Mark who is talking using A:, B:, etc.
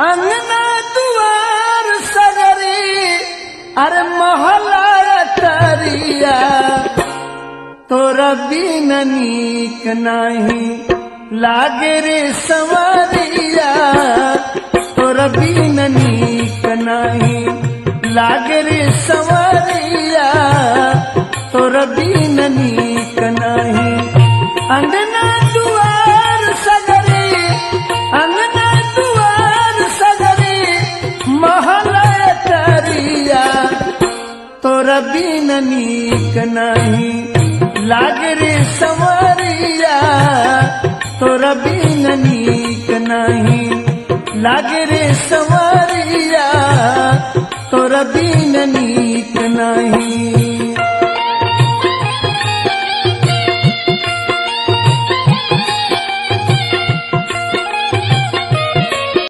A: अंगना दुआर सगरी अरे महला तरिया तोरा बिन नीक नाही लागे रे संवरिया तोरा बिन नीक नाही लागे रे संवरिया तोरा बिन नीक नाही अंगना दुआर सगरी अंगना दुआर सगरी महला तरिया तोरा बिन नीक नाही लागे रे संवरिया तोरा बिन नीक नाही लागे रे संवरिया तोरा बिन नीक नाही।